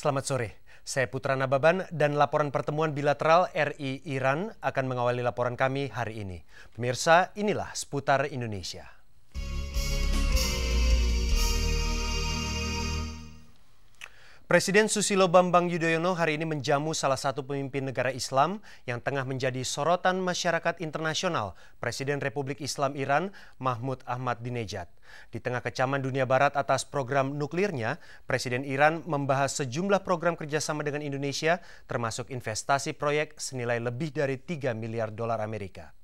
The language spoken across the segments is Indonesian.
Selamat sore, saya Putra Nababan dan laporan pertemuan bilateral RI-Iran akan mengawali laporan kami hari ini. Pemirsa, inilah seputar Indonesia. Presiden Susilo Bambang Yudhoyono hari ini menjamu salah satu pemimpin negara Islam yang tengah menjadi sorotan masyarakat internasional, Presiden Republik Islam Iran Mahmud Ahmadinejad. Di tengah kecaman dunia barat atas program nuklirnya, Presiden Iran membahas sejumlah program kerjasama dengan Indonesia, termasuk investasi proyek senilai lebih dari 3 miliar dolar Amerika.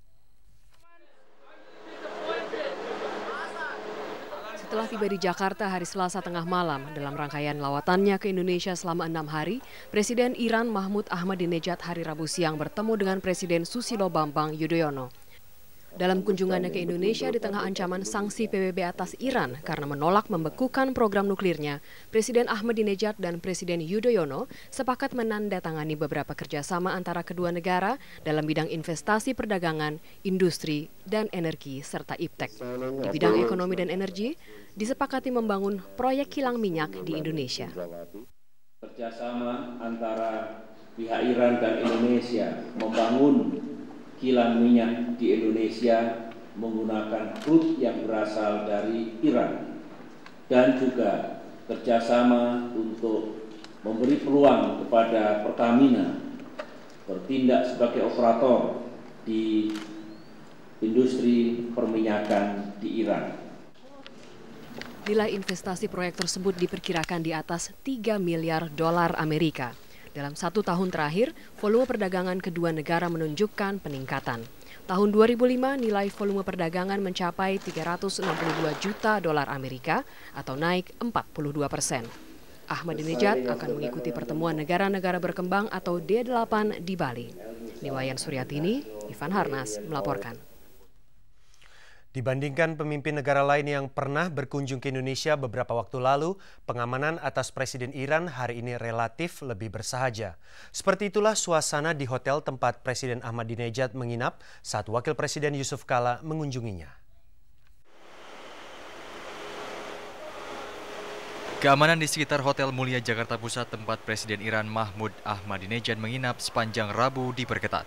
Setelah tiba di Jakarta hari Selasa tengah malam, dalam rangkaian lawatannya ke Indonesia selama 6 hari, Presiden Iran Mahmud Ahmadinejad hari Rabu siang bertemu dengan Presiden Susilo Bambang Yudhoyono. Dalam kunjungannya ke Indonesia di tengah ancaman sanksi PBB atas Iran karena menolak membekukan program nuklirnya, Presiden Ahmadinejad dan Presiden Yudhoyono sepakat menandatangani beberapa kerjasama antara kedua negara dalam bidang investasi perdagangan, industri, dan energi, serta iptek. Di bidang ekonomi dan energi, disepakati membangun proyek kilang minyak di Indonesia. Kerjasama antara pihak Iran dan Indonesia membangun kilang minyak di Indonesia menggunakan crude yang berasal dari Iran, dan juga kerjasama untuk memberi peluang kepada Pertamina bertindak sebagai operator di industri perminyakan di Iran. Nilai investasi proyek tersebut diperkirakan di atas 3 miliar dolar Amerika. Dalam 1 tahun terakhir, volume perdagangan kedua negara menunjukkan peningkatan. Tahun 2005, nilai volume perdagangan mencapai 362 juta dolar Amerika atau naik 42%. Ahmadinejad akan mengikuti pertemuan negara-negara berkembang atau D8 di Bali. Niwayan Suryatini, Ivan Harnas melaporkan. Dibandingkan pemimpin negara lain yang pernah berkunjung ke Indonesia beberapa waktu lalu, pengamanan atas Presiden Iran hari ini relatif lebih bersahaja. Seperti itulah suasana di hotel tempat Presiden Ahmadinejad menginap saat Wakil Presiden Yusuf Kala mengunjunginya. Keamanan di sekitar Hotel Mulia Jakarta Pusat tempat Presiden Iran Mahmud Ahmadinejad menginap sepanjang Rabu diperketat.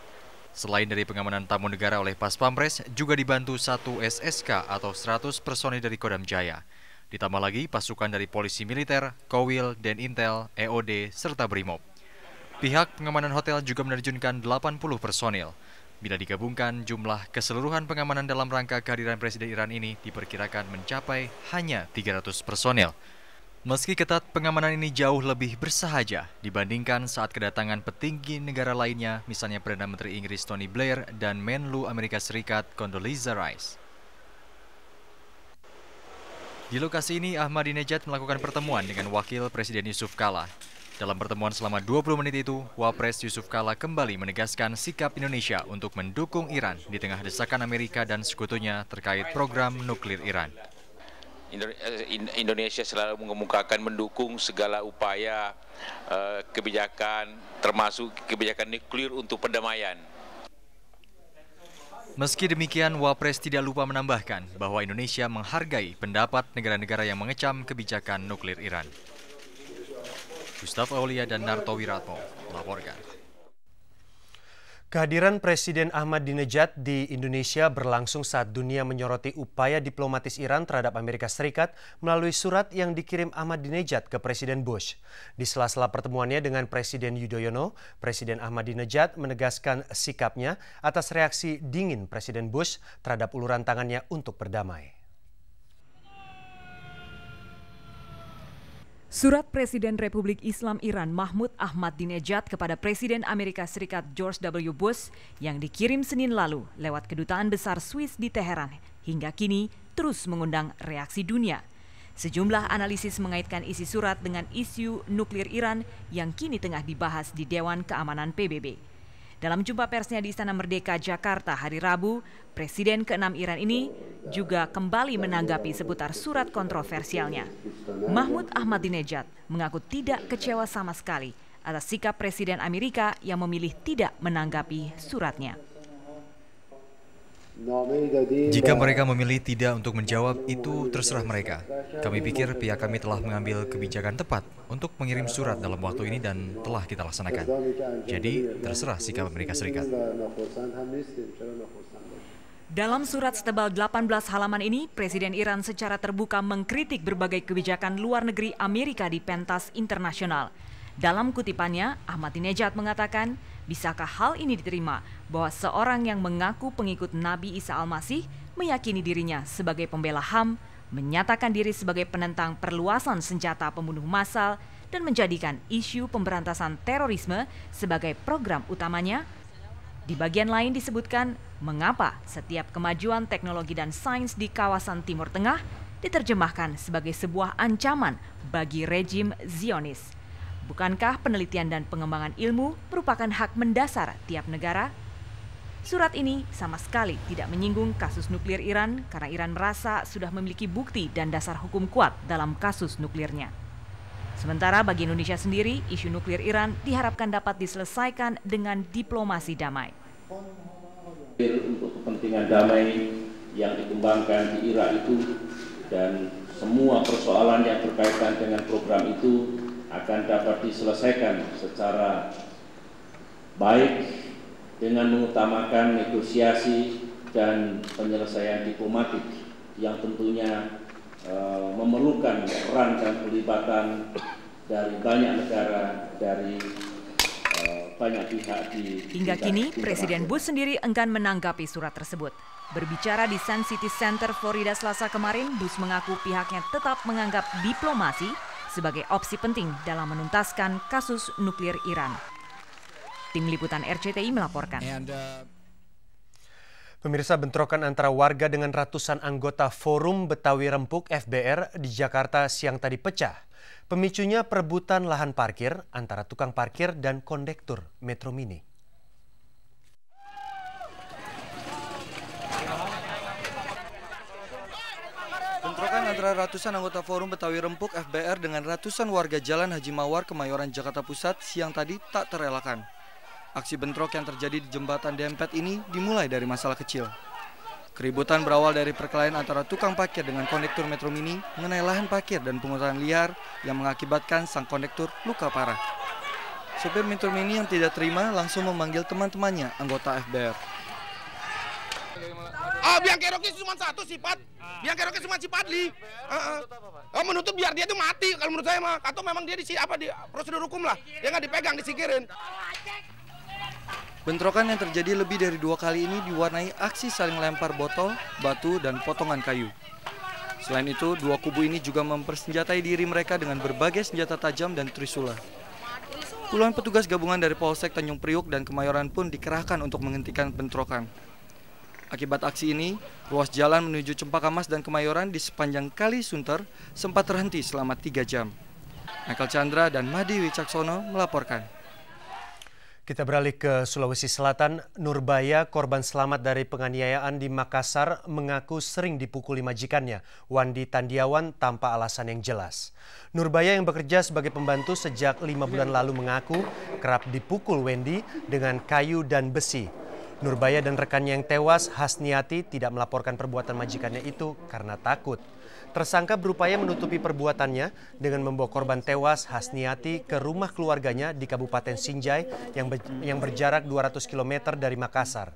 Selain dari pengamanan tamu negara oleh Pas Pampres, juga dibantu 1 SSK atau 100 personil dari Kodam Jaya. Ditambah lagi pasukan dari Polisi Militer, Kowil, Denintel, EOD, serta Brimob. Pihak pengamanan hotel juga menerjunkan 80 personil. Bila digabungkan, jumlah keseluruhan pengamanan dalam rangka kehadiran Presiden Iran ini diperkirakan mencapai hanya 300 personil. Meski ketat, pengamanan ini jauh lebih bersahaja dibandingkan saat kedatangan petinggi negara lainnya, misalnya Perdana Menteri Inggris Tony Blair dan Menlu Amerika Serikat Condoleezza Rice. Di lokasi ini, Ahmadinejad melakukan pertemuan dengan Wakil Presiden Yusuf Kala. Dalam pertemuan selama 20 menit itu, Wapres Yusuf Kala kembali menegaskan sikap Indonesia untuk mendukung Iran di tengah desakan Amerika dan sekutunya terkait program nuklir Iran. Indonesia selalu mengemukakan mendukung segala upaya kebijakan, termasuk kebijakan nuklir untuk perdamaian. Meski demikian, Wapres tidak lupa menambahkan bahwa Indonesia menghargai pendapat negara-negara yang mengecam kebijakan nuklir Iran. Gustaf Aulia dan Narto Wiratmo melaporkan. Kehadiran Presiden Ahmadinejad di Indonesia berlangsung saat dunia menyoroti upaya diplomatis Iran terhadap Amerika Serikat melalui surat yang dikirim Ahmadinejad ke Presiden Bush. Di sela-sela pertemuannya dengan Presiden Yudhoyono, Presiden Ahmadinejad menegaskan sikapnya atas reaksi dingin Presiden Bush terhadap uluran tangannya untuk berdamai. Surat Presiden Republik Islam Iran Mahmud Ahmadinejad kepada Presiden Amerika Serikat George W. Bush yang dikirim Senin lalu lewat Kedutaan Besar Swiss di Teheran hingga kini terus mengundang reaksi dunia. Sejumlah analisis mengaitkan isi surat dengan isu nuklir Iran yang kini tengah dibahas di Dewan Keamanan PBB. Dalam jumpa persnya di Istana Merdeka, Jakarta hari Rabu, Presiden ke-6 Iran ini juga kembali menanggapi seputar surat kontroversialnya. Mahmud Ahmadinejad mengaku tidak kecewa sama sekali atas sikap Presiden Amerika yang memilih tidak menanggapi suratnya. Jika mereka memilih tidak untuk menjawab, itu terserah mereka. Kami pikir pihak kami telah mengambil kebijakan tepat untuk mengirim surat dalam waktu ini dan telah kita laksanakan. Jadi, terserah sikap Amerika Serikat. Dalam surat setebal 18 halaman ini, Presiden Iran secara terbuka mengkritik berbagai kebijakan luar negeri Amerika di pentas internasional. Dalam kutipannya, Ahmadinejad mengatakan, bisakah hal ini diterima bahwa seorang yang mengaku pengikut Nabi Isa Al-Masih meyakini dirinya sebagai pembela HAM, menyatakan diri sebagai penentang perluasan senjata pembunuh massal, dan menjadikan isu pemberantasan terorisme sebagai program utamanya? Di bagian lain disebutkan mengapa setiap kemajuan teknologi dan sains di kawasan Timur Tengah diterjemahkan sebagai sebuah ancaman bagi rejim Zionis. Bukankah penelitian dan pengembangan ilmu merupakan hak mendasar tiap negara? Surat ini sama sekali tidak menyinggung kasus nuklir Iran karena Iran merasa sudah memiliki bukti dan dasar hukum kuat dalam kasus nuklirnya. Sementara bagi Indonesia sendiri, isu nuklir Iran diharapkan dapat diselesaikan dengan diplomasi damai. Untuk kepentingan damai yang dikembangkan di Irak itu dan semua persoalan yang berkaitan dengan program itu akan dapat diselesaikan secara baik dengan mengutamakan negosiasi dan penyelesaian diplomatik yang tentunya memerlukan peran dan pelibatan dari banyak negara, dari banyak pihak di Hingga kini, Presiden Bush sendiri enggan menanggapi surat tersebut. Berbicara di Sun City Center, Florida Selasa kemarin, Bush mengaku pihaknya tetap menganggap diplomasi sebagai opsi penting dalam menuntaskan kasus nuklir Iran. Tim Liputan RCTI melaporkan. Pemirsa, bentrokan antara warga dengan ratusan anggota Forum Betawi Rempuk FBR di Jakarta siang tadi pecah. Pemicunya perebutan lahan parkir antara tukang parkir dan kondektur Metro Mini. Bentrokan antara ratusan anggota Forum Betawi Rempuk FBR dengan ratusan warga Jalan Haji Mawar, Kemayoran, Jakarta Pusat siang tadi tak terelakkan. Aksi bentrok yang terjadi di Jembatan Dempet ini dimulai dari masalah kecil. Keributan berawal dari perkelahian antara tukang parkir dengan kondektur Metro Mini mengenai lahan parkir dan pungutan liar yang mengakibatkan sang kondektur luka parah. Sopir Metro Mini yang tidak terima langsung memanggil teman-temannya anggota FBR. Biang keroknya cuma satu sifat, biang keroknya cuma sifat menutup biar dia tuh mati kalau menurut saya mah. Atau memang dia di prosedur hukum lah, dia nggak dipegang, disikirin. Bentrokan yang terjadi lebih dari 2 kali ini diwarnai aksi saling lempar botol, batu, dan potongan kayu. Selain itu, dua kubu ini juga mempersenjatai diri mereka dengan berbagai senjata tajam dan trisula. Puluhan petugas gabungan dari Polsek Tanjung Priuk dan Kemayoran pun dikerahkan untuk menghentikan bentrokan. Akibat aksi ini, ruas jalan menuju Cempaka Mas dan Kemayoran di sepanjang Kali Sunter sempat terhenti selama 3 jam. Michael Chandra dan Madi Wicaksono melaporkan. Kita beralih ke Sulawesi Selatan. Nurbaya, korban selamat dari penganiayaan di Makassar, mengaku sering dipukuli majikannya, Wandi Tandiawan, tanpa alasan yang jelas. Nurbaya yang bekerja sebagai pembantu sejak 5 bulan lalu mengaku kerap dipukul Wendy dengan kayu dan besi. Nurbaya dan rekannya yang tewas, Hasniati, tidak melaporkan perbuatan majikannya itu karena takut. Tersangka berupaya menutupi perbuatannya dengan membawa korban tewas Hasniati ke rumah keluarganya di Kabupaten Sinjai yang berjarak 200 km dari Makassar.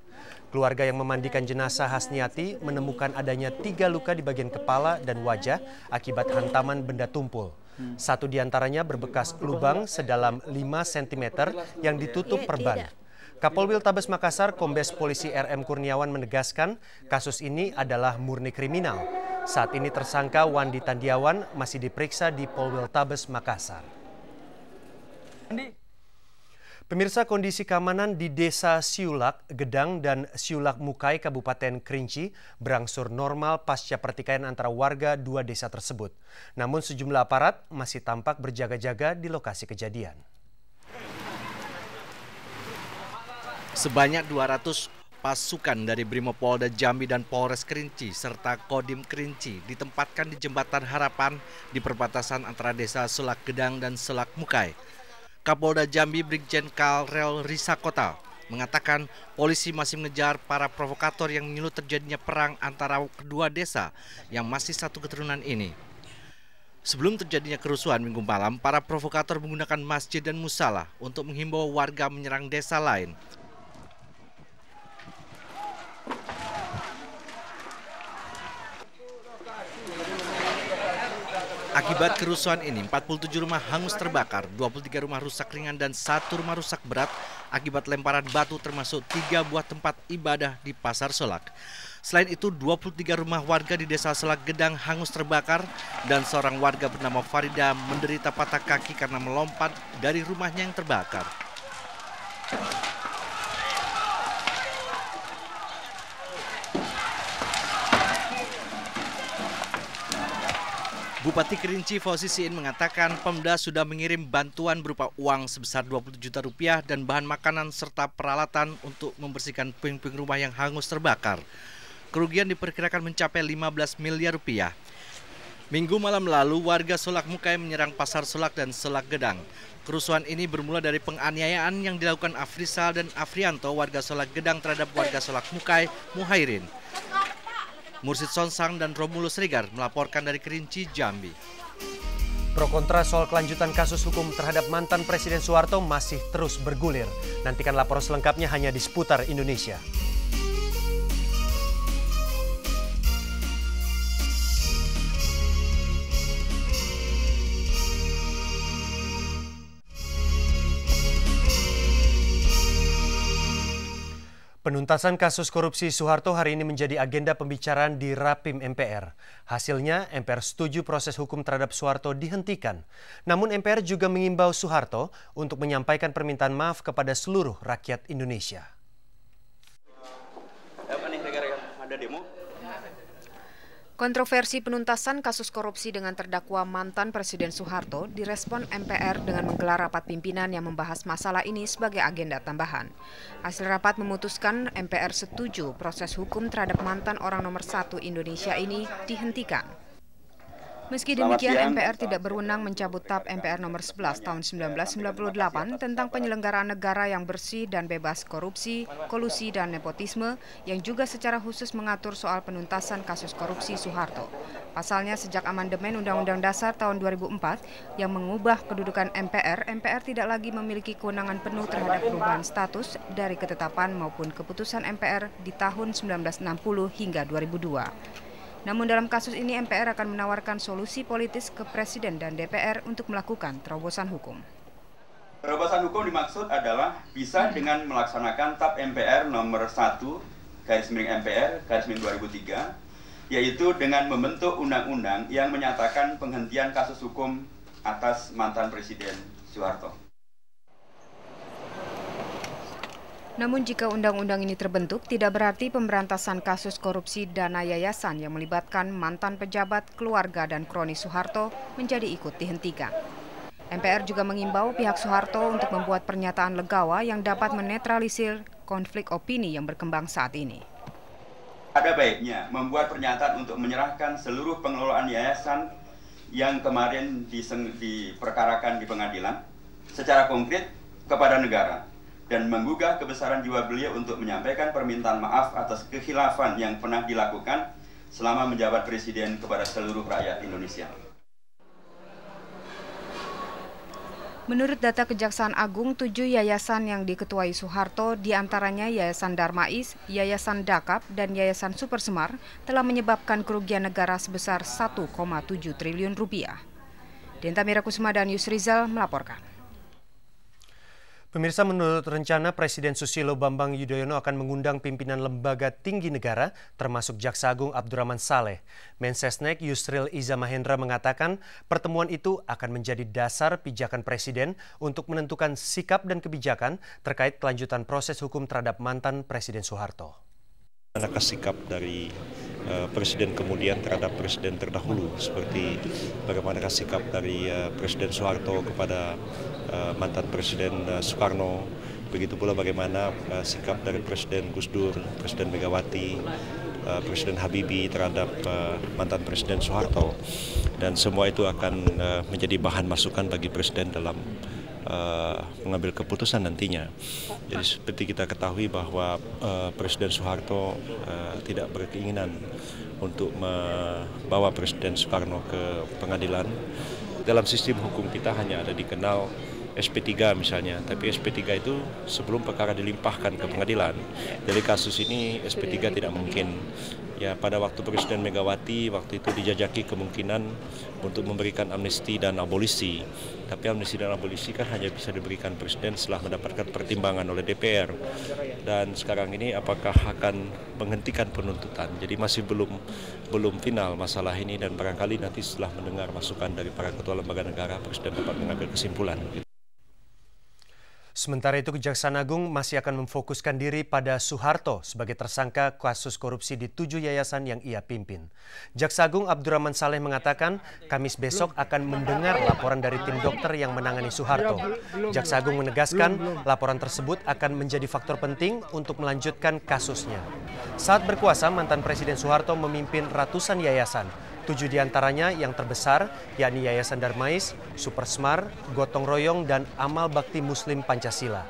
Keluarga yang memandikan jenazah Hasniati menemukan adanya 3 luka di bagian kepala dan wajah akibat hantaman benda tumpul. Satu diantaranya berbekas lubang sedalam 5 cm yang ditutup perban. Kapolwil Tabes Makassar, Kombes Polisi RM Kurniawan menegaskan kasus ini adalah murni kriminal. Saat ini tersangka Wandi Tandiawan masih diperiksa di Polwil Tabes Makassar. Pemirsa, kondisi keamanan di Desa Siulak, Gedang, dan Siulak Mukai, Kabupaten Kerinci berangsur normal pasca pertikaian antara warga 2 desa tersebut. Namun sejumlah aparat masih tampak berjaga-jaga di lokasi kejadian. Sebanyak 200 pasukan dari Brimopolda Jambi dan Polres Kerinci serta Kodim Kerinci ditempatkan di Jembatan Harapan di perbatasan antara Desa Sulak Gedang dan Sulak Mukai. Kapolda Jambi Brigjen Karel Risakota mengatakan polisi masih mengejar para provokator yang menyulut terjadinya perang antara kedua desa yang masih satu keturunan ini. Sebelum terjadinya kerusuhan Minggu malam, para provokator menggunakan masjid dan musala untuk menghimbau warga menyerang desa lain. Akibat kerusuhan ini, 47 rumah hangus terbakar, 23 rumah rusak ringan dan 1 rumah rusak berat akibat lemparan batu termasuk 3 buah tempat ibadah di Pasar Solak. Selain itu, 23 rumah warga di Desa Solak Gedang hangus terbakar dan seorang warga bernama Farida menderita patah kaki karena melompat dari rumahnya yang terbakar. Bupati Kerinci Fauzi Siin mengatakan Pemda sudah mengirim bantuan berupa uang sebesar 20 juta rupiah dan bahan makanan serta peralatan untuk membersihkan puing-puing rumah yang hangus terbakar. Kerugian diperkirakan mencapai 15 miliar rupiah. Minggu malam lalu warga Solak Mukai menyerang Pasar Solak dan Solak Gedang. Kerusuhan ini bermula dari penganiayaan yang dilakukan Afrisal dan Afrianto warga Solak Gedang terhadap warga Solak Mukai, Muhairin. Mursid Sonsang dan Romulus Rigar melaporkan dari Kerinci, Jambi. Pro kontra soal kelanjutan kasus hukum terhadap mantan Presiden Soeharto masih terus bergulir. Nantikan laporan selengkapnya hanya di Seputar Indonesia. Penuntasan kasus korupsi Soeharto hari ini menjadi agenda pembicaraan di Rapim MPR. Hasilnya, MPR setuju proses hukum terhadap Soeharto dihentikan. Namun MPR juga mengimbau Soeharto untuk menyampaikan permintaan maaf kepada seluruh rakyat Indonesia. Apa nih negara ada demo? Kontroversi penuntasan kasus korupsi dengan terdakwa mantan Presiden Soeharto direspon MPR dengan menggelar rapat pimpinan yang membahas masalah ini sebagai agenda tambahan. Hasil rapat memutuskan MPR setuju proses hukum terhadap mantan orang nomor 1 Indonesia ini dihentikan. Meski demikian, MPR tidak berwenang mencabut TAP MPR nomor 11 tahun 1998 tentang penyelenggaraan negara yang bersih dan bebas korupsi, kolusi, dan nepotisme yang juga secara khusus mengatur soal penuntasan kasus korupsi Soeharto. Pasalnya, sejak amandemen Undang-Undang Dasar tahun 2004 yang mengubah kedudukan MPR tidak lagi memiliki kewenangan penuh terhadap perubahan status dari ketetapan maupun keputusan MPR di tahun 1960 hingga 2002. Namun dalam kasus ini MPR akan menawarkan solusi politis ke Presiden dan DPR untuk melakukan terobosan hukum. Terobosan hukum dimaksud adalah bisa dengan melaksanakan TAP MPR nomor 1/MPR/2003, yaitu dengan membentuk undang-undang yang menyatakan penghentian kasus hukum atas mantan Presiden Soeharto. Namun jika undang-undang ini terbentuk, tidak berarti pemberantasan kasus korupsi dana yayasan yang melibatkan mantan pejabat, keluarga, dan kroni Soeharto menjadi ikut dihentikan. MPR juga mengimbau pihak Soeharto untuk membuat pernyataan legawa yang dapat menetralisir konflik opini yang berkembang saat ini. Ada baiknya membuat pernyataan untuk menyerahkan seluruh pengelolaan yayasan yang kemarin diperkarakan di pengadilan secara konkret kepada negara, dan menggugah kebesaran jiwa beliau untuk menyampaikan permintaan maaf atas kekhilafan yang pernah dilakukan selama menjabat presiden kepada seluruh rakyat Indonesia. Menurut data Kejaksaan Agung, 7 yayasan yang diketuai Soeharto, diantaranya Yayasan Darmais, Yayasan Dakap, dan Yayasan Super Semar, telah menyebabkan kerugian negara sebesar 1,7 triliun rupiah. Denta Mirakusuma dan Yusrizal melaporkan. Pemirsa, menurut rencana Presiden Susilo Bambang Yudhoyono akan mengundang pimpinan lembaga tinggi negara termasuk Jaksa Agung Abdurrahman Saleh. Mensesnek Yusril Iza Mahendra mengatakan pertemuan itu akan menjadi dasar pijakan Presiden untuk menentukan sikap dan kebijakan terkait kelanjutan proses hukum terhadap mantan Presiden Soeharto. Manakah sikap dari Presiden kemudian terhadap Presiden terdahulu, seperti bagaimana sikap dari Presiden Soeharto kepada mantan Presiden Soekarno, begitu pula bagaimana sikap dari Presiden Gus Dur, Presiden Megawati, Presiden Habibie terhadap mantan Presiden Soeharto, dan semua itu akan menjadi bahan masukan bagi Presiden dalam mengambil keputusan nantinya. Jadi seperti kita ketahui bahwa Presiden Soeharto tidak berkeinginan untuk membawa Presiden Soekarno ke pengadilan. Dalam sistem hukum kita hanya ada dikenal SP3 misalnya, tapi SP3 itu sebelum perkara dilimpahkan ke pengadilan. Dari kasus ini SP3 tidak mungkin. Ya, pada waktu Presiden Megawati waktu itu dijajaki kemungkinan untuk memberikan amnesti dan abolisi. Tapi amnesti dan abolisi kan hanya bisa diberikan Presiden setelah mendapatkan pertimbangan oleh DPR. Dan sekarang ini apakah akan menghentikan penuntutan? Jadi masih belum final masalah ini, dan barangkali nanti setelah mendengar masukan dari para ketua lembaga negara, Presiden dapat mengambil kesimpulan. Sementara itu, Kejaksaan Agung masih akan memfokuskan diri pada Soeharto sebagai tersangka kasus korupsi di 7 yayasan yang ia pimpin. Jaksa Agung Abdurrahman Saleh mengatakan Kamis besok akan mendengar laporan dari tim dokter yang menangani Soeharto. Jaksa Agung menegaskan laporan tersebut akan menjadi faktor penting untuk melanjutkan kasusnya. Saat berkuasa, mantan Presiden Soeharto memimpin ratusan yayasan. 7 diantaranya yang terbesar, yakni Yayasan Darmais, Supersmar, Gotong Royong, dan Amal Bakti Muslim Pancasila.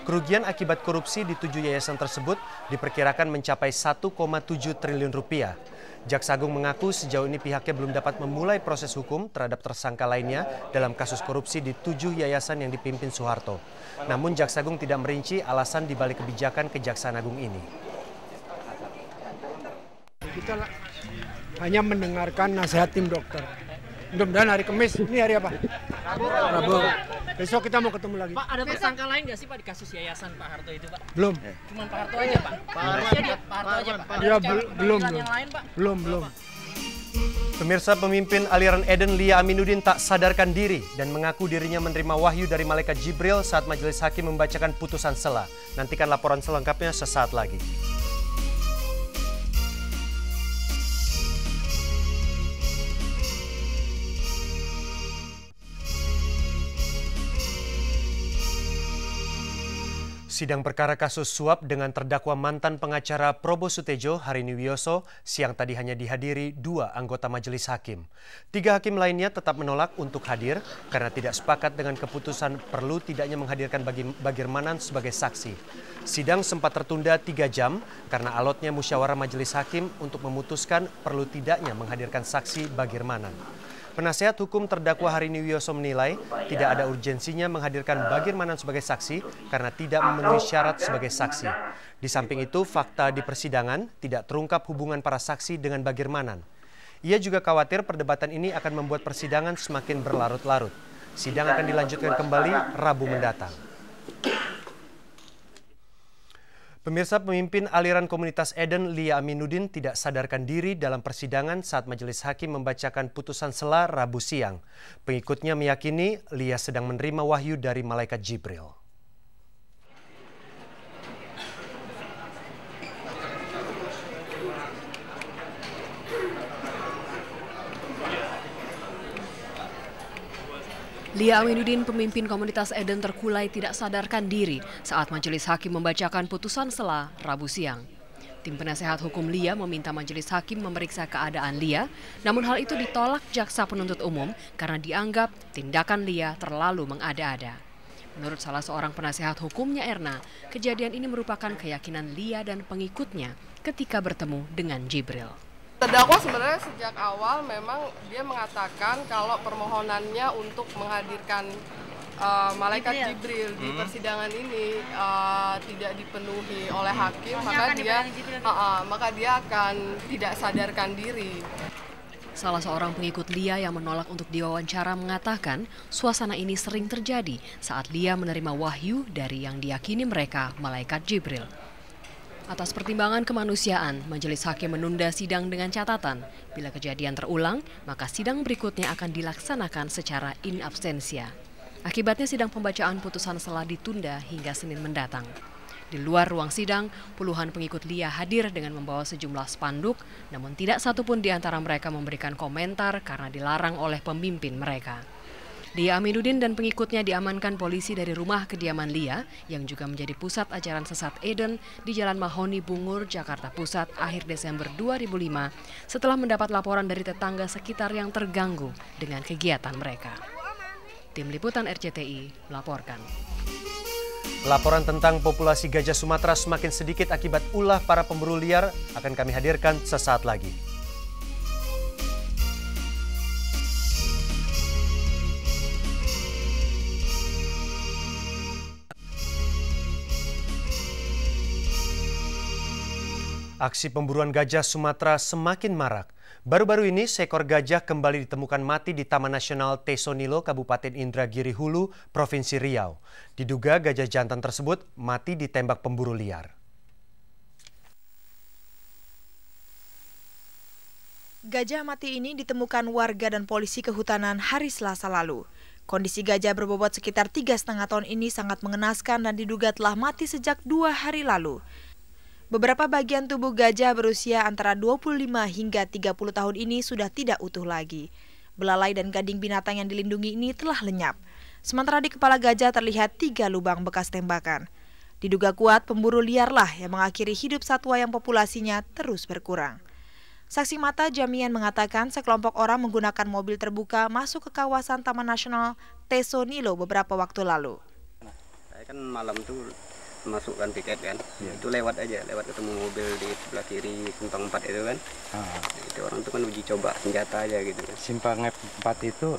Kerugian akibat korupsi di 7 yayasan tersebut diperkirakan mencapai 1,7 triliun rupiah. Jaksa Agung mengaku sejauh ini pihaknya belum dapat memulai proses hukum terhadap tersangka lainnya dalam kasus korupsi di 7 yayasan yang dipimpin Soeharto. Namun Jaksa Agung tidak merinci alasan dibalik kebijakan Kejaksaan Agung ini. Kita hanya mendengarkan nasihat tim dokter. Mudah-mudahan hari Kamis, ini hari apa? Rabu. Besok kita mau ketemu lagi. Pak, ada tersangka lain nggak sih Pak di kasus yayasan Pak Harto itu Pak? Belum. Cuman Pak Harto aja Pak? Pak Harto aja Pak? Ya, belum. Yang lain Pak? Belum. Pemirsa, pemimpin aliran Eden Lia Aminuddin tak sadarkan diri dan mengaku dirinya menerima wahyu dari malaikat Jibril saat majelis hakim membacakan putusan sela. Nantikan laporan selengkapnya sesaat lagi. Sidang perkara kasus suap dengan terdakwa mantan pengacara Probo Sutejo, Harini Wioso, siang tadi hanya dihadiri 2 anggota majelis hakim. 3 hakim lainnya tetap menolak untuk hadir karena tidak sepakat dengan keputusan perlu tidaknya menghadirkan Bagirmanan sebagai saksi. Sidang sempat tertunda 3 jam karena alotnya musyawarah majelis hakim untuk memutuskan perlu tidaknya menghadirkan saksi Bagirmanan. Penasehat hukum terdakwa Harini Wioso menilai tidak ada urgensinya menghadirkan Bagirmanan sebagai saksi karena tidak memenuhi syarat sebagai saksi. Di samping itu, fakta di persidangan tidak terungkap hubungan para saksi dengan Bagirmanan. Ia juga khawatir perdebatan ini akan membuat persidangan semakin berlarut-larut. Sidang akan dilanjutkan kembali Rabu mendatang. Pemirsa, pemimpin aliran komunitas Eden Lia Aminuddin tidak sadarkan diri dalam persidangan saat majelis hakim membacakan putusan sela Rabu siang. Pengikutnya meyakini Lia sedang menerima wahyu dari malaikat Jibril. Lia Aminuddin, pemimpin komunitas Eden, terkulai tidak sadarkan diri saat majelis hakim membacakan putusan sela Rabu siang. Tim penasehat hukum Lia meminta majelis hakim memeriksa keadaan Lia, namun hal itu ditolak jaksa penuntut umum karena dianggap tindakan Lia terlalu mengada-ada. Menurut salah seorang penasehat hukumnya, Erna, kejadian ini merupakan keyakinan Lia dan pengikutnya ketika bertemu dengan Jibril. Terdakwa sebenarnya sejak awal memang dia mengatakan kalau permohonannya untuk menghadirkan malaikat Jibril di persidangan ini tidak dipenuhi oleh hakim, maka dia akan tidak sadarkan diri. Salah seorang pengikut Lia yang menolak untuk diwawancara mengatakan suasana ini sering terjadi saat Lia menerima wahyu dari yang diyakini mereka malaikat Jibril. Atas pertimbangan kemanusiaan, majelis hakim menunda sidang dengan catatan bila kejadian terulang, maka sidang berikutnya akan dilaksanakan secara in absentia. Akibatnya sidang pembacaan putusan sela ditunda hingga Senin mendatang. Di luar ruang sidang, puluhan pengikut Lia hadir dengan membawa sejumlah spanduk, namun tidak satupun di antara mereka memberikan komentar karena dilarang oleh pemimpin mereka. Lia Aminuddin dan pengikutnya diamankan polisi dari rumah kediaman Lia yang juga menjadi pusat ajaran sesat Eden di Jalan Mahoni Bungur, Jakarta Pusat akhir Desember 2005 setelah mendapat laporan dari tetangga sekitar yang terganggu dengan kegiatan mereka. Tim Liputan RCTI melaporkan. Laporan tentang populasi gajah Sumatera semakin sedikit akibat ulah para pemburu liar akan kami hadirkan sesaat lagi. Aksi pemburuan gajah Sumatera semakin marak. Baru-baru ini, seekor gajah kembali ditemukan mati di Taman Nasional Tesonilo, Kabupaten Indragiri Hulu, Provinsi Riau. Diduga gajah jantan tersebut mati ditembak pemburu liar. Gajah mati ini ditemukan warga dan polisi kehutanan hari Selasa lalu. Kondisi gajah berbobot sekitar 3,5 ton ini sangat mengenaskan dan diduga telah mati sejak 2 hari lalu. Beberapa bagian tubuh gajah berusia antara 25 hingga 30 tahun ini sudah tidak utuh lagi. Belalai dan gading binatang yang dilindungi ini telah lenyap. Sementara di kepala gajah terlihat 3 lubang bekas tembakan. Diduga kuat pemburu liarlah yang mengakhiri hidup satwa yang populasinya terus berkurang. Saksi mata Jamian mengatakan sekelompok orang menggunakan mobil terbuka masuk ke kawasan Taman Nasional Tesonilo beberapa waktu lalu. Saya kan malam tuh masukkan tiket kan, itu lewat ketemu mobil di sebelah kiri simpang 4 itu kan. Itu orang itu kan uji coba senjata aja gitu. Simpang 4 itu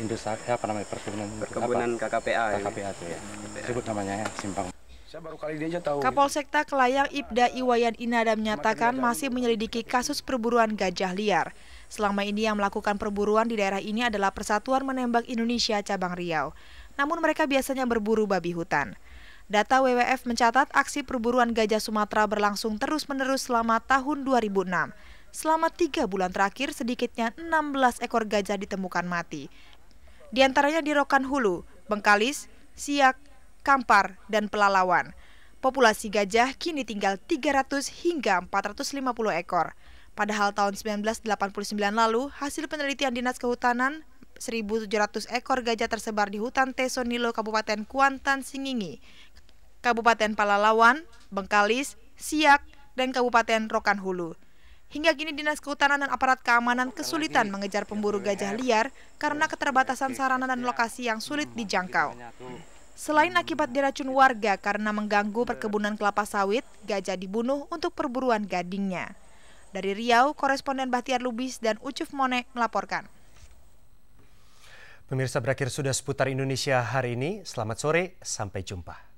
industri apa namanya, perkebunan KKPA. KKPA itu ya. Sebut namanya ya, simpang. Saya baru kali ini aja tahu. Kapolsekta Kelayang Ibda Iwayan Inada menyatakan masih menyelidiki kasus perburuan gajah liar. Selama ini yang melakukan perburuan di daerah ini adalah Persatuan Menembak Indonesia Cabang Riau. Namun mereka biasanya berburu babi hutan. Data WWF mencatat aksi perburuan gajah Sumatera berlangsung terus-menerus selama tahun 2006. Selama 3 bulan terakhir, sedikitnya 16 ekor gajah ditemukan mati. Di antaranya di Rokan Hulu, Bengkalis, Siak, Kampar, dan Pelalawan. Populasi gajah kini tinggal 300 hingga 450 ekor. Padahal tahun 1989 lalu, hasil penelitian Dinas Kehutanan, 1.700 ekor gajah tersebar di hutan Tesonilo, Kabupaten Kuantan Singingi, Kabupaten Pelalawan, Bengkalis, Siak, dan Kabupaten Rokan Hulu. Hingga kini Dinas Kehutanan dan aparat keamanan kesulitan mengejar pemburu gajah liar karena keterbatasan sarana dan lokasi yang sulit dijangkau. Selain akibat diracun warga karena mengganggu perkebunan kelapa sawit, gajah dibunuh untuk perburuan gadingnya. Dari Riau, koresponden Bahtiar Lubis dan Ucuf Mone melaporkan. Pemirsa, berakhir sudah Seputar Indonesia hari ini. Selamat sore, sampai jumpa.